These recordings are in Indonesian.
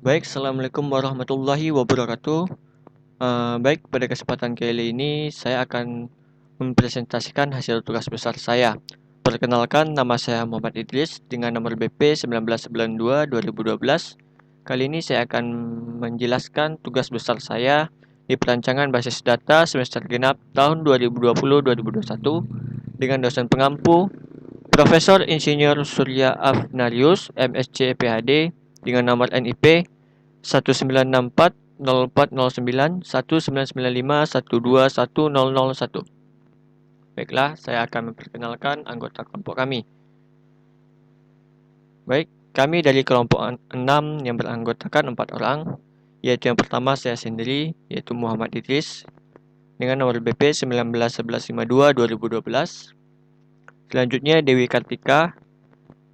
Baik, Assalamualaikum warahmatullahi wabarakatuh. Baik, pada kesempatan kali ini saya akan mempresentasikan hasil tugas besar saya. Perkenalkan, nama saya Muhammad Idris dengan nomor BP 1992-2012. Kali ini saya akan menjelaskan tugas besar saya di perancangan basis data semester genap tahun 2020-2021 dengan dosen pengampu Profesor Insinyur Surya Afnarius, MSc PhD dengan nomor NIP 196404091995121001. Baiklah, saya akan memperkenalkan anggota kelompok kami. Baik, kami dari kelompok 6 yang beranggotakan 4 orang, yaitu yang pertama saya sendiri, yaitu Muhammad Idris, dengan nomor BP 191152-2012. Selanjutnya Dewi Kartika,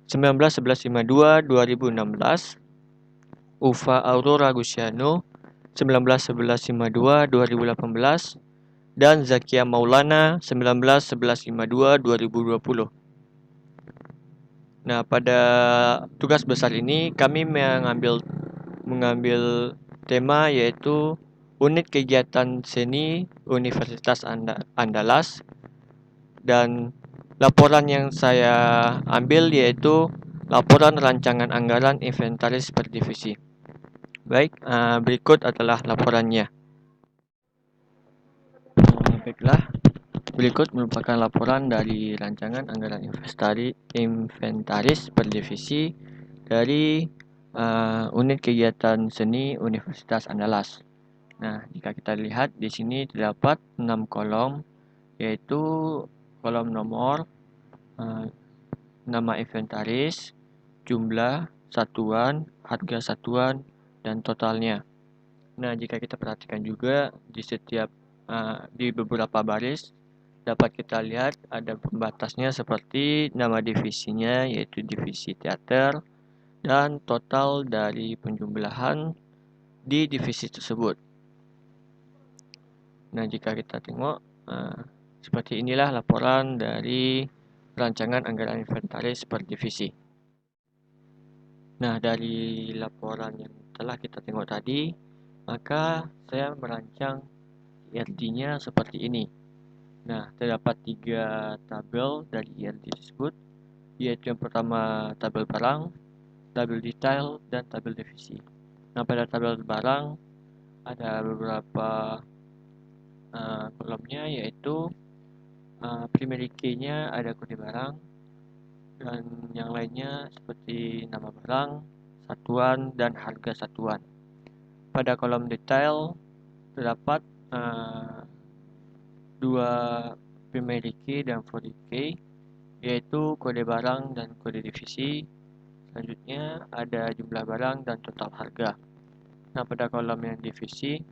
191152-2016. Ufa Aurora Gusiano, 191152-2018, dan Zakia Maulana 191152-2020. Nah, pada tugas besar ini kami mengambil tema yaitu unit kegiatan seni Universitas Andalas, dan laporan yang saya ambil yaitu laporan rancangan anggaran inventaris per divisi. Baik, berikut adalah laporannya. Baiklah, berikut merupakan laporan dari rancangan anggaran inventaris per divisi dari unit kegiatan seni Universitas Andalas. Nah, jika kita lihat di sini terdapat 6 kolom, yaitu kolom nomor, nama inventaris, jumlah, satuan, harga satuan, dan totalnya. Nah, jika kita perhatikan juga di beberapa baris dapat kita lihat ada pembatasnya seperti nama divisinya yaitu divisi teater dan total dari penjumlahan di divisi tersebut. Nah, jika kita tengok seperti inilah laporan dari rancangan anggaran inventaris per divisi. Nah, dari laporan yang telah kita tengok tadi, maka saya merancang IRD-nya seperti ini. Nah, terdapat 3 tabel dari IRD tersebut, yaitu yang pertama tabel barang, tabel detail, dan tabel divisi. Nah, pada tabel barang ada beberapa kolomnya, yaitu primary key-nya ada kode barang, dan yang lainnya seperti nama barang, satuan, dan harga satuan. Pada kolom detail terdapat 2 primary key dan foreign key, yaitu kode barang dan kode divisi. Selanjutnya ada jumlah barang dan total harga. Nah, pada kolom yang divisi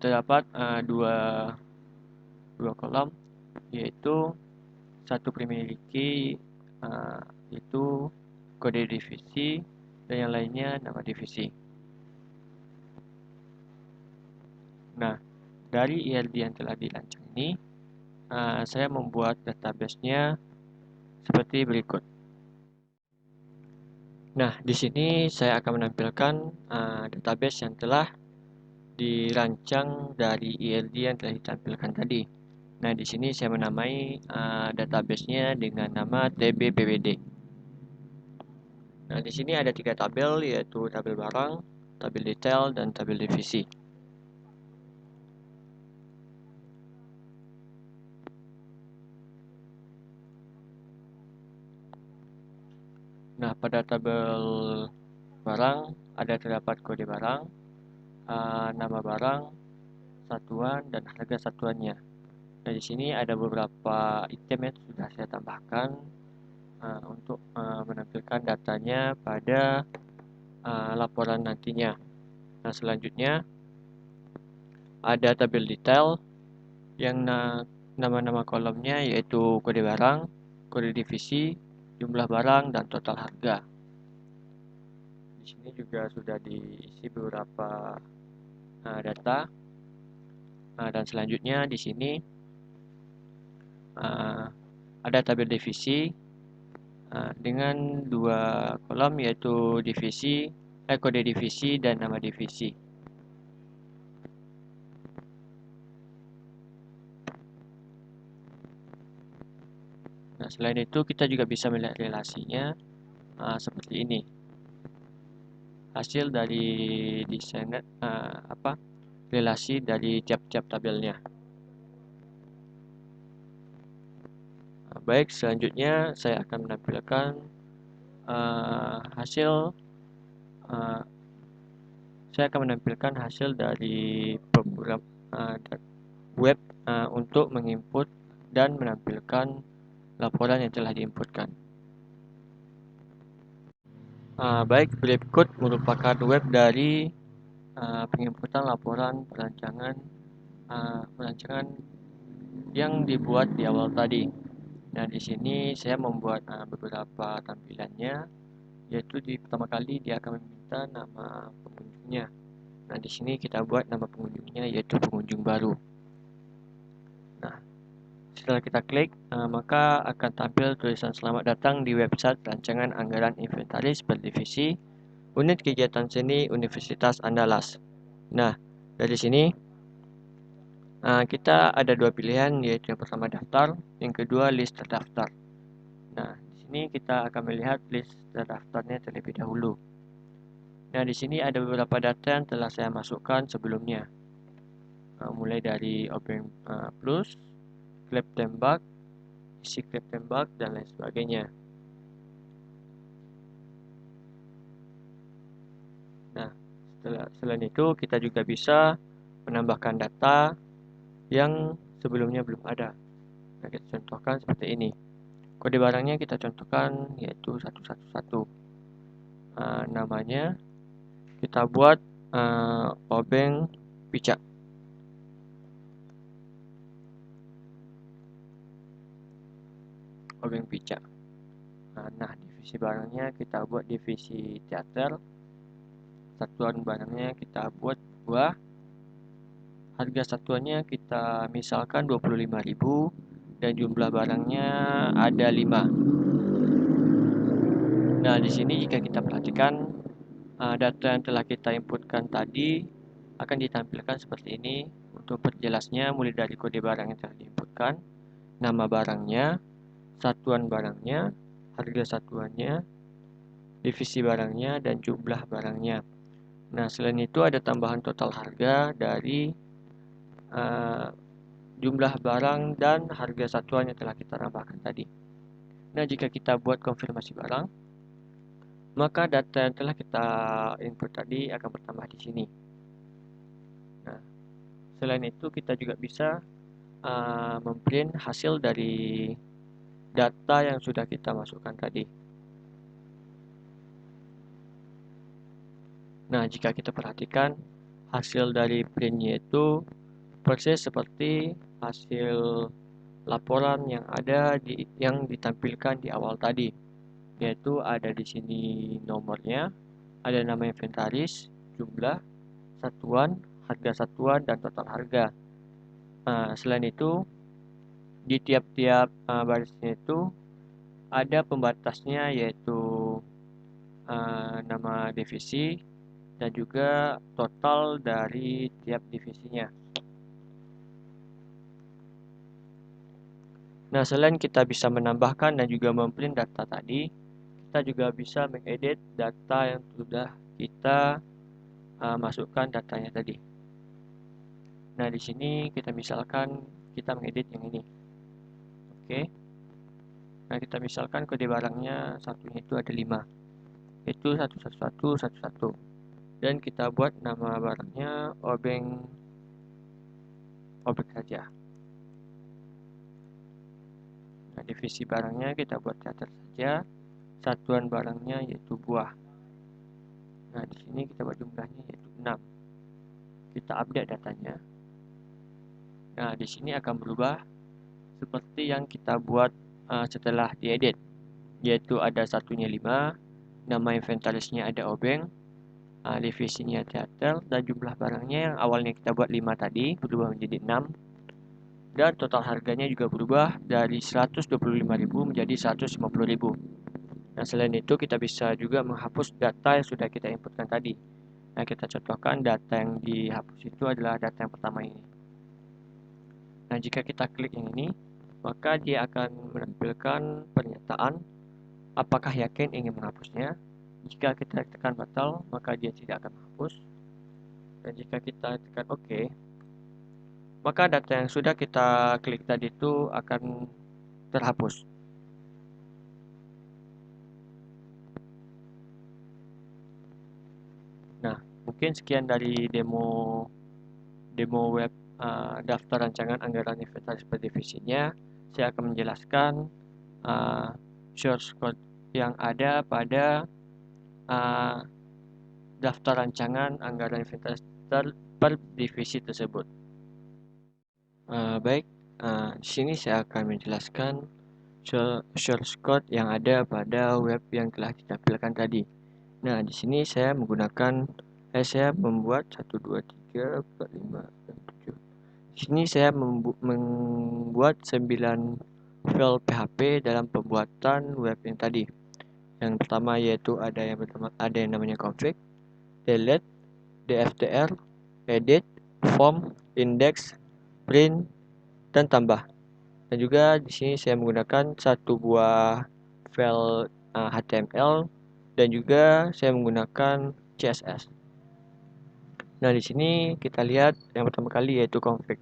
terdapat dua kolom, yaitu satu primary key, itu kode divisi, dan yang lainnya nama divisi. Nah, dari IRD yang telah dirancang ini, saya membuat database-nya seperti berikut. Nah, di sini saya akan menampilkan database yang telah dirancang dari IRD yang telah ditampilkan tadi. Nah, di sini saya menamai database-nya dengan nama TBPWD. Nah, di sini ada 3 tabel, yaitu tabel barang, tabel detail, dan tabel divisi. Nah, pada tabel barang ada terdapat kode barang, nama barang, satuan, dan harga satuannya. Nah, di sini ada beberapa item yang sudah saya tambahkan untuk menampilkan datanya pada laporan nantinya. Nah, selanjutnya ada tabel detail yang nama-nama kolomnya yaitu kode barang, kode divisi, jumlah barang, dan total harga. Di sini juga sudah diisi beberapa data. Dan selanjutnya di sini ada tabel divisi dengan 2 kolom, yaitu divisi kode divisi dan nama divisi. Nah, selain itu kita juga bisa melihat relasinya seperti ini. Hasil dari desain relasi dari tiap-tiap tabelnya. Baik, selanjutnya saya akan menampilkan hasil dari program web untuk menginput dan menampilkan laporan yang telah diinputkan. Baik, berikut merupakan web dari penginputan laporan perancangan yang dibuat di awal tadi. Nah, di sini saya membuat beberapa tampilannya, yaitu pertama kali dia akan meminta nama pengunjungnya. Nah, di sini kita buat nama pengunjungnya yaitu pengunjung baru. Nah, setelah kita klik, maka akan tampil tulisan selamat datang di website rancangan anggaran inventaris per divisi Unit Kegiatan Seni Universitas Andalas. Nah, dari sini kita ada dua pilihan, yaitu yang pertama daftar, yang kedua list terdaftar. Nah, di sini kita akan melihat list terdaftarnya terlebih dahulu. Nah, di sini ada beberapa data yang telah saya masukkan sebelumnya, mulai dari Obeng Plus, klep tembak, isi klep tembak, dan lain sebagainya. Nah, selain itu kita juga bisa menambahkan data yang sebelumnya belum ada. Nah, kita contohkan seperti ini. Kode barangnya kita contohkan yaitu 111. Namanya kita buat obeng picak. Obeng picak. Nah, divisi barangnya kita buat divisi teater. Satuan barangnya kita buat buah. Harga satuannya kita misalkan 25.000 dan jumlah barangnya ada 5. Nah, di sini jika kita perhatikan data yang telah kita inputkan tadi akan ditampilkan seperti ini. Untuk perjelasnya mulai dari kode barang yang telah diinputkan, nama barangnya, satuan barangnya, harga satuannya, divisi barangnya, dan jumlah barangnya. Nah, selain itu ada tambahan total harga dari jumlah barang dan harga satuan yang telah kita tambahkan tadi. Nah, jika kita buat konfirmasi barang, maka data yang telah kita input tadi akan bertambah di sini. Nah, selain itu kita juga bisa memprint hasil dari data yang sudah kita masukkan tadi. Nah, jika kita perhatikan hasil dari printnya itu persis seperti hasil laporan yang ada yang ditampilkan di awal tadi, yaitu ada di sini nomornya, ada nama inventaris, jumlah, satuan, harga satuan, dan total harga. Selain itu, di tiap-tiap barisnya itu ada pembatasnya, yaitu nama divisi dan juga total dari tiap divisinya. Nah, selain kita bisa menambahkan dan juga memprint data tadi, kita juga bisa mengedit data yang sudah kita masukkan datanya tadi. Nah, di sini kita misalkan kita mengedit yang ini. Oke. Nah, kita misalkan kode barangnya satunya itu ada 5. Itu 11111. Dan kita buat nama barangnya obeng saja. Nah, divisi barangnya kita buat teater saja. Satuan barangnya yaitu buah. Nah, di sini kita buat jumlahnya yaitu 6. Kita update datanya. Nah, di sini akan berubah seperti yang kita buat setelah diedit, yaitu ada satunya 5, nama inventarisnya ada obeng, divisinya teater, dan jumlah barangnya yang awalnya kita buat 5 tadi berubah menjadi 6, dan total harganya juga berubah dari 125.000 menjadi 150.000. Nah, selain itu kita bisa juga menghapus data yang sudah kita inputkan tadi. Nah, kita contohkan data yang dihapus itu adalah data yang pertama ini. Nah, jika kita klik yang ini, maka dia akan menampilkan pernyataan apakah yakin ingin menghapusnya. Jika kita tekan batal, maka dia tidak akan menghapus. Dan jika kita tekan OK, maka data yang sudah kita klik tadi itu akan terhapus. Nah, mungkin sekian dari demo web daftar rancangan anggaran inventaris per divisinya. Saya akan menjelaskan source code yang ada pada daftar rancangan anggaran inventaris per divisi tersebut. Baik, di sini saya akan menjelaskan source code yang ada pada web yang telah ditampilkan tadi. Nah, di sini saya membuat 1, 2, 3, 4, 5, 6, 7. Di sini saya membuat 9 file PHP dalam pembuatan web yang tadi. Yang pertama yaitu ada yang namanya config, delete, dftr, edit, form, index, print, dan tambah. Dan juga di sini saya menggunakan satu buah file HTML dan juga saya menggunakan CSS. Nah, di sini kita lihat yang pertama kali yaitu config.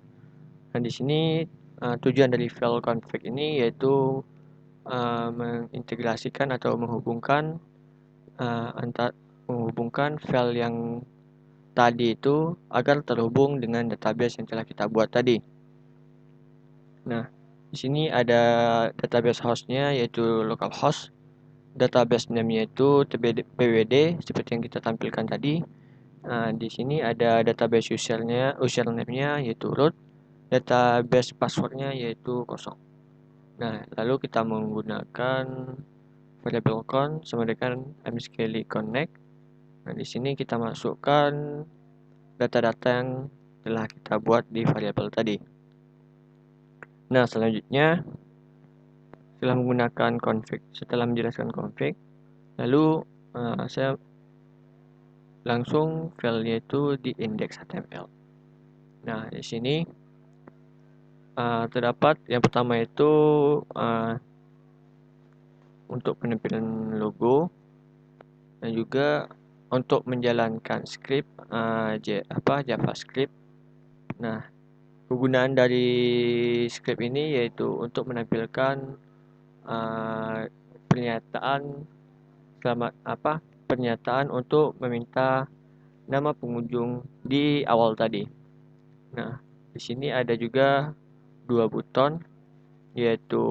Nah, di sini tujuan dari file config ini yaitu mengintegrasikan atau menghubungkan file yang tadi itu agar terhubung dengan database yang telah kita buat tadi. Nah, di sini ada database hostnya yaitu localhost, database name-nya itu pwd seperti yang kita tampilkan tadi. Nah, di sini ada database username-nya yaitu root, database password-nya yaitu kosong. Nah, lalu kita menggunakan variable count sama dengan mscaly connect. Nah, di sini kita masukkan data-data yang telah kita buat di variabel tadi. Nah, selanjutnya setelah menjelaskan config, lalu saya langsung filenya itu di index.html. Nah, di sini terdapat yang pertama itu untuk penampilan logo dan juga untuk menjalankan script JavaScript. Nah, kegunaan dari script ini yaitu untuk menampilkan pernyataan untuk meminta nama pengunjung di awal tadi. Nah, di sini ada juga dua buton, yaitu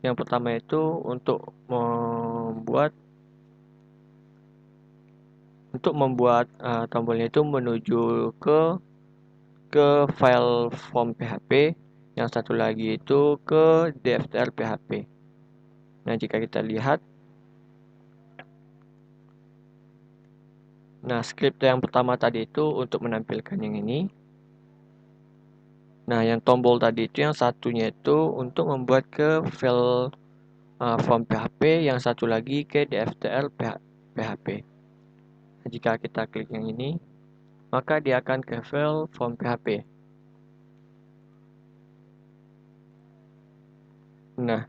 yang pertama itu untuk membuat tombolnya itu menuju ke file form PHP, yang satu lagi itu ke dftr PHP. Nah, jika kita lihat, nah script yang pertama tadi itu untuk menampilkan yang ini. Nah, yang tombol tadi itu yang satunya itu untuk membuat ke file form PHP, yang satu lagi ke dftr PHP. Nah, jika kita klik yang ini, maka dia akan ke file form PHP. Nah,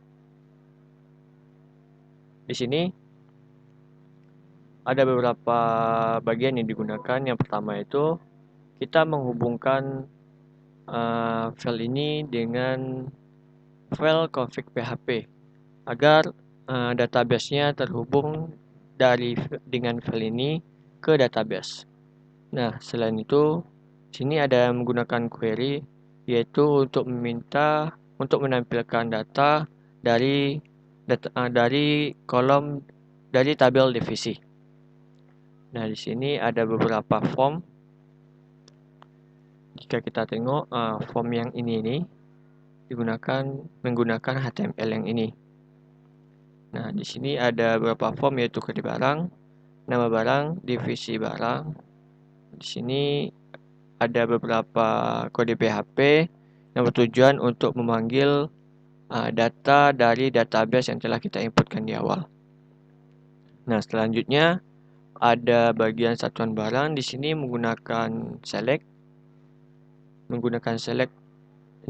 di sini ada beberapa bagian yang digunakan. Yang pertama itu kita menghubungkan file ini dengan file config PHP agar database-nya terhubung dengan file ini ke database. Nah, selain itu, sini ada menggunakan query, yaitu untuk menampilkan data dari kolom dari tabel divisi. Nah, di sini ada beberapa form. Jika kita tengok form yang ini menggunakan HTML yang ini. Nah, di sini ada beberapa form yaitu kode barang, nama barang, divisi barang. Di sini ada beberapa kode PHP yang bertujuan untuk memanggil data dari database yang telah kita inputkan di awal. Nah, selanjutnya ada bagian satuan barang. Di sini menggunakan select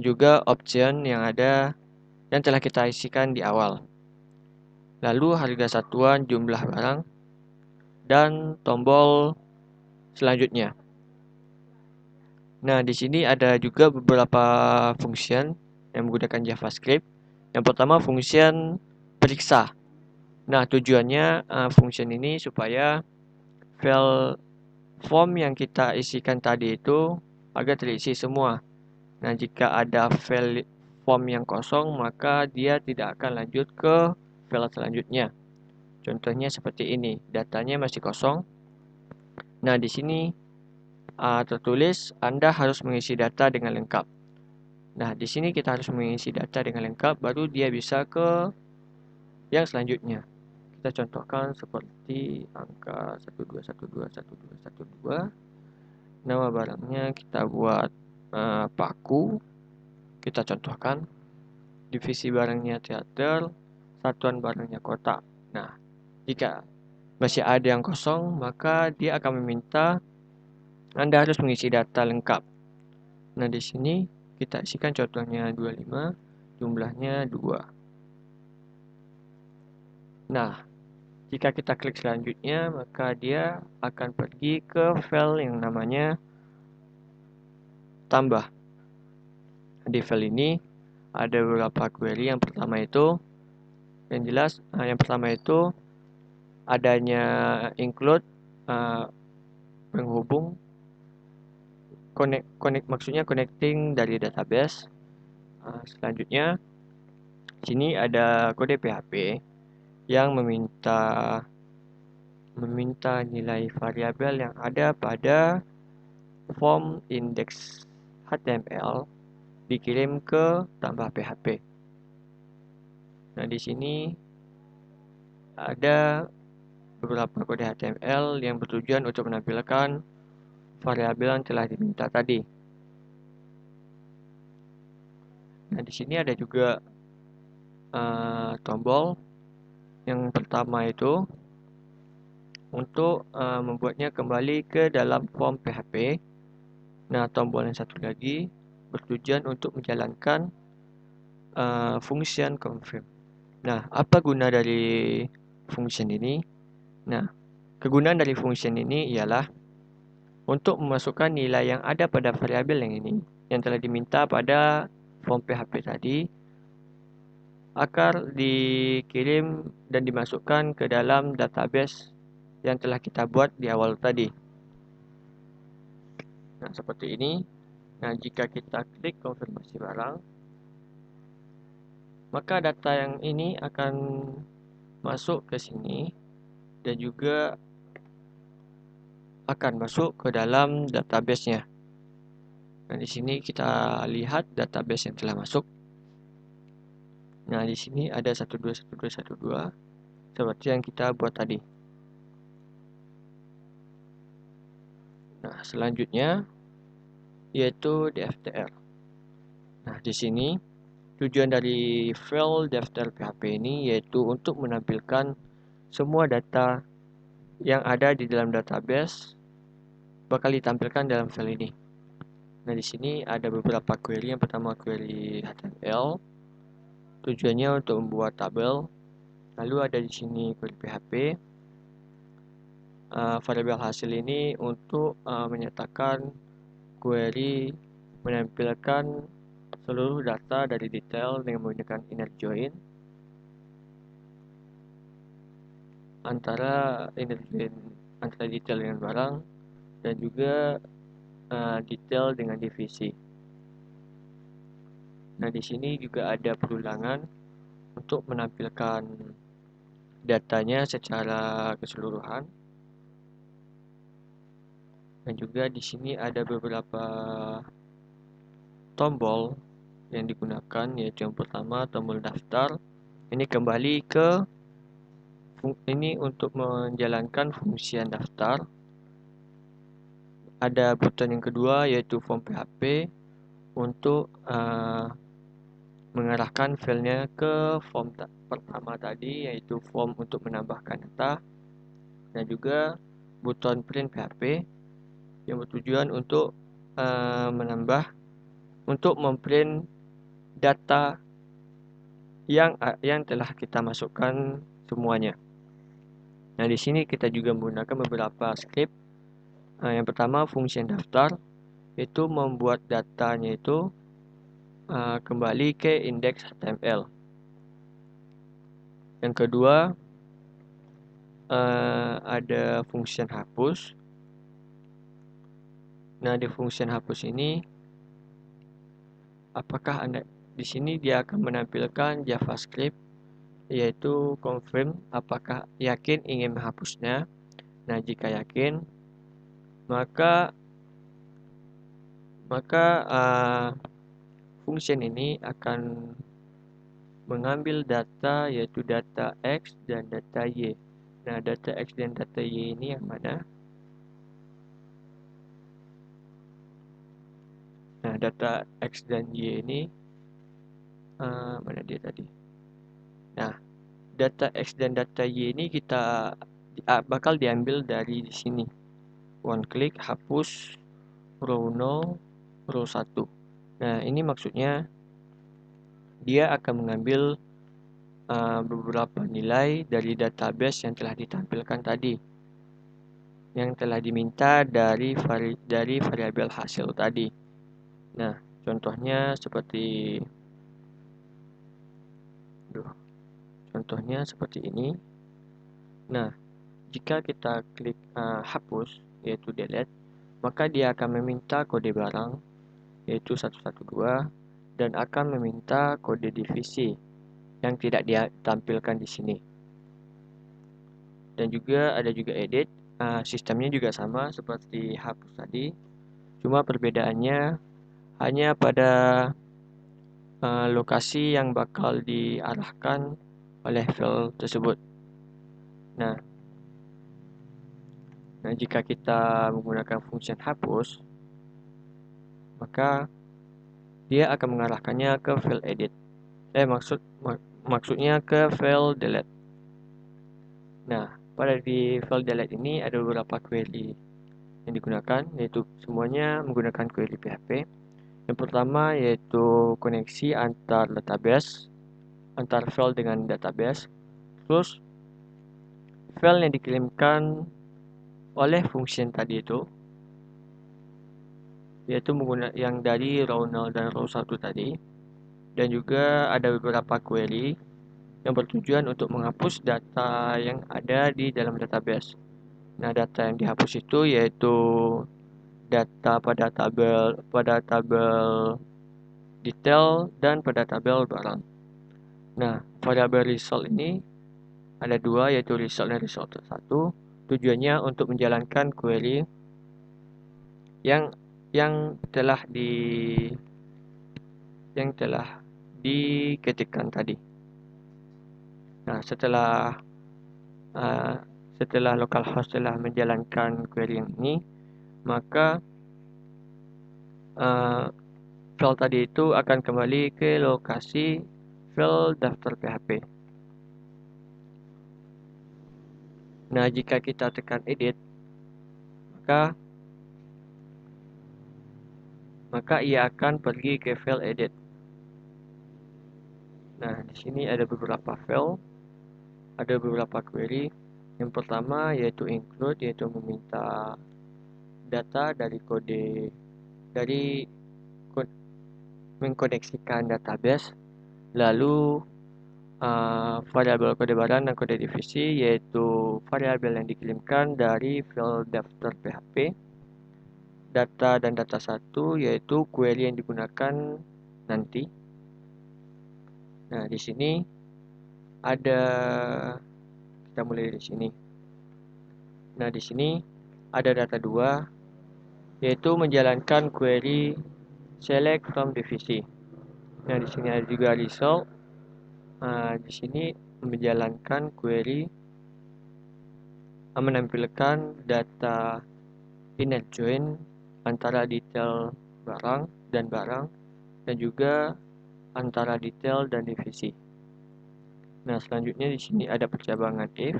juga option yang telah kita isikan di awal. Lalu harga satuan, jumlah barang, dan tombol selanjutnya. Nah, di sini ada juga beberapa function yang menggunakan JavaScript. Yang pertama, function periksa. Nah, tujuannya function ini supaya file form yang kita isikan tadi itu agar terisi semua. Nah, jika ada file form yang kosong, maka dia tidak akan lanjut ke file selanjutnya. Contohnya seperti ini, datanya masih kosong. Nah, di sini tertulis Anda harus mengisi data dengan lengkap. Nah, di sini kita harus mengisi data dengan lengkap, baru dia bisa ke yang selanjutnya. Kita contohkan seperti angka 12121212. Nama barangnya kita buat paku. Kita contohkan. Divisi barangnya teater, satuan barangnya kotak. Nah, jika masih ada yang kosong, maka dia akan meminta Anda harus mengisi data lengkap. Nah, di sini kita isikan contohnya 25, jumlahnya 2. Nah, jika kita klik selanjutnya, maka dia akan pergi ke file yang namanya tambah. Di file ini ada beberapa query. Yang pertama itu adanya include penghubung maksudnya connecting dari database. Selanjutnya sini ada kode PHP yang meminta nilai variabel yang ada pada form index HTML dikirim ke tambah PHP. Nah, di sini ada beberapa kode HTML yang bertujuan untuk menampilkan variabel yang telah diminta tadi. Nah, di sini ada juga tombol. Yang pertama itu untuk membuatnya kembali ke dalam form PHP. Nah, tombol yang satu lagi bertujuan untuk menjalankan function confirm. Nah, apa guna dari function ini? Nah, kegunaan dari function ini ialah untuk memasukkan nilai yang ada pada variabel yang telah diminta pada form PHP tadi akan dikirim dan dimasukkan ke dalam database yang telah kita buat di awal tadi. Nah, seperti ini. Nah, jika kita klik konfirmasi barang, maka data yang ini akan masuk ke sini dan juga akan masuk ke dalam database-nya. Nah, di sini kita lihat database yang telah masuk. Nah, di sini ada 121212 seperti yang kita buat tadi. Nah, selanjutnya yaitu DFTR. Nah, di sini tujuan dari file daftar PHP ini yaitu untuk menampilkan semua data yang ada di dalam database bakal ditampilkan dalam file ini. Nah, di sini ada beberapa query. Yang pertama query HTML. Tujuannya untuk membuat tabel. Lalu ada di sini query PHP. Variabel hasil ini untuk menyatakan query menampilkan seluruh data dari detail dengan menggunakan inner join antara detail dengan barang dan juga detail dengan divisi. Nah, di sini juga ada perulangan untuk menampilkan datanya secara keseluruhan. Dan juga di sini ada beberapa tombol yang digunakan, yaitu yang pertama tombol daftar. Ini kembali ke ini untuk menjalankan fungsi daftar. Ada button yang kedua yaitu form PHP untuk mengarahkan filenya ke form pertama tadi, yaitu form untuk menambahkan data, dan juga button print PHP yang bertujuan untuk memprint data yang telah kita masukkan semuanya. Nah, di sini kita juga menggunakan beberapa script. Yang pertama, fungsi daftar, itu membuat datanya itu kembali ke indeks HTML. Yang kedua, ada fungsi hapus. Nah, di fungsi hapus ini, apakah Anda di sini dia akan menampilkan JavaScript, yaitu confirm apakah yakin ingin menghapusnya. Nah, jika yakin, maka fungsi ini akan mengambil data, yaitu data X dan data Y. Nah, data X dan data Y ini yang mana? Nah, data X dan Y ini mana dia tadi? Nah, data X dan data Y ini kita bakal diambil dari di sini. One click, hapus row 0, row 1. Nah, ini maksudnya dia akan mengambil beberapa nilai dari database yang telah ditampilkan tadi, yang telah diminta dari variabel hasil tadi. Nah, contohnya seperti ini. Nah, jika kita klik hapus, yaitu delete, maka dia akan meminta kode barang, yaitu 112, dan akan meminta kode divisi yang tidak ditampilkan di sini. Dan juga ada juga edit, sistemnya juga sama seperti hapus tadi, cuma perbedaannya hanya pada lokasi yang bakal diarahkan oleh file tersebut. Nah, jika kita menggunakan fungsi hapus, maka dia akan mengarahkannya ke file edit. Maksudnya ke file delete. Nah, pada di file delete ini ada beberapa query yang digunakan, yaitu semuanya menggunakan query PHP. Yang pertama yaitu koneksi antar database, antar file dengan database. Terus file yang dikirimkan oleh fungsi tadi itu, yaitu menggunakan yang dari row 0 dan row 1 tadi. Dan juga ada beberapa query yang bertujuan untuk menghapus data yang ada di dalam database. Nah, data yang dihapus itu yaitu data pada tabel detail dan pada tabel barang. Nah, variabel result ini ada dua, yaitu result dan result 1. Tujuannya untuk menjalankan query yang telah diketikkan tadi. Nah, setelah localhost telah menjalankan query ini, maka file tadi itu akan kembali ke lokasi file daftar PHP. Nah, jika kita tekan edit, maka ia akan pergi ke file edit. Nah, di sini ada beberapa file, ada beberapa query. Yang pertama yaitu include, yaitu meminta data mengkoneksikan database. Lalu variabel kode barang dan kode divisi, yaitu variabel yang dikirimkan dari file daftar PHP. Data dan data 1, yaitu query yang digunakan nanti. Nah, di sini kita mulai dari sini. Nah, di sini ada data 2, yaitu menjalankan query select from divisi. Nah, di sini ada juga result. Di sini menjalankan query menampilkan data inner join antara detail barang dan juga antara detail dan divisi. Nah, selanjutnya di sini ada percabangan if,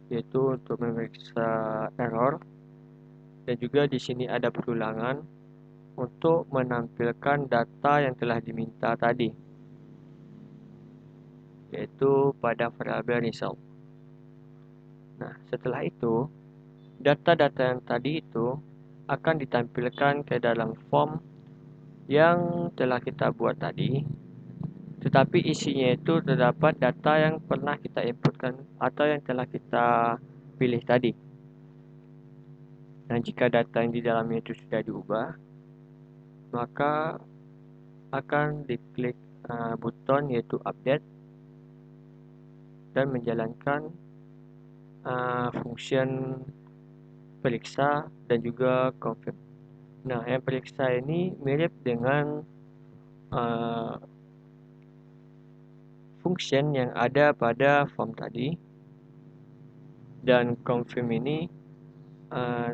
yaitu untuk memeriksa error, dan juga di sini ada perulangan untuk menampilkan data yang telah diminta tadi, yaitu pada variabel result. Nah, setelah itu, data-data yang tadi itu akan ditampilkan ke dalam form yang telah kita buat tadi, tetapi isinya itu terdapat data yang pernah kita inputkan atau yang telah kita pilih tadi. Dan jika data yang di dalamnya itu sudah diubah, maka akan diklik button yaitu update dan menjalankan function periksa dan juga confirm. Nah, yang periksa ini mirip dengan function yang ada pada form tadi, dan confirm ini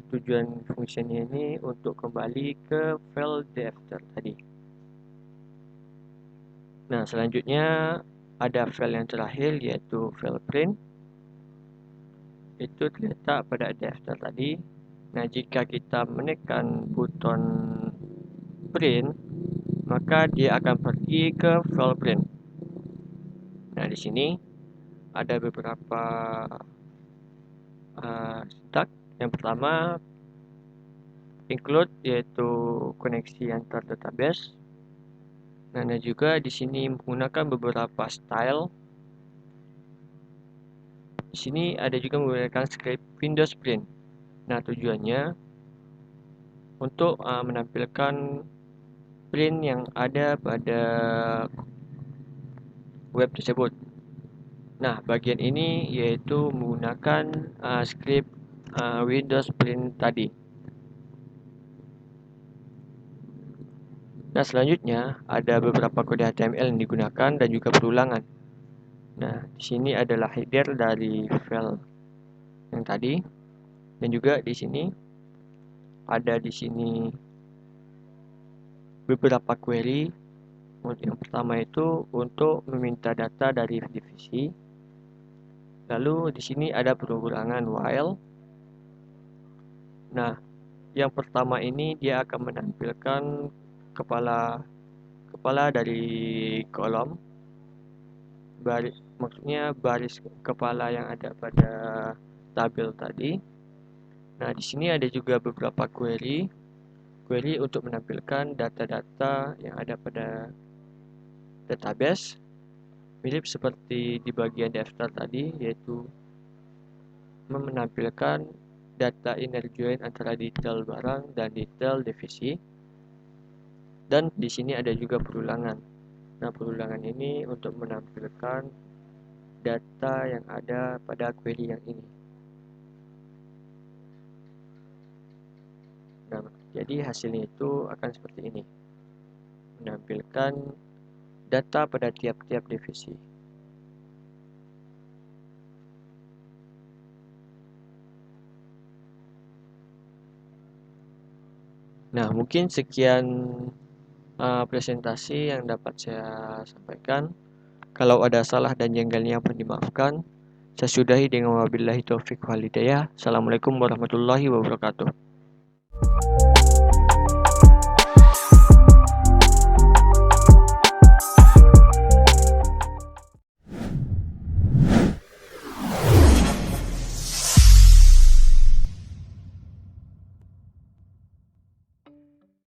tujuan fungsinya ini untuk kembali ke file dftar tadi. Nah, selanjutnya ada file yang terakhir yaitu file print. Itu terletak pada dftar tadi. Nah, jika kita menekan button print, maka dia akan pergi ke file print. Nah, di sini ada beberapa start. Yang pertama include, yaitu koneksi antar database. Nah, dan juga di sini menggunakan beberapa style. Di sini ada juga menggunakan script Windows Print. Nah, tujuannya untuk menampilkan print yang ada pada web tersebut. Nah, bagian ini yaitu menggunakan script Windows Print tadi. Nah, selanjutnya ada beberapa kode HTML yang digunakan dan juga perulangan. Nah, di sini adalah header dari file yang tadi, dan juga di sini ada beberapa query. Yang pertama itu untuk meminta data dari divisi. Lalu di sini ada perulangan while. Nah, yang pertama ini dia akan menampilkan kepala dari kolom, maksudnya baris kepala yang ada pada tabel tadi. Nah, di sini ada juga beberapa query untuk menampilkan data-data yang ada pada database, mirip seperti di bagian daftar tadi, yaitu menampilkan data inner join antara detail barang dan detail divisi. Dan di sini ada juga perulangan. Nah, perulangan ini untuk menampilkan data yang ada pada query yang ini. Nah, jadi hasilnya itu akan seperti ini. Menampilkan data pada tiap-tiap divisi. Nah, mungkin sekian presentasi yang dapat saya sampaikan. Kalau ada salah dan janggalnya pun dimaafkan. Saya sudahi dengan wabillahi taufiq wal hidayah. Assalamualaikum warahmatullahi wabarakatuh.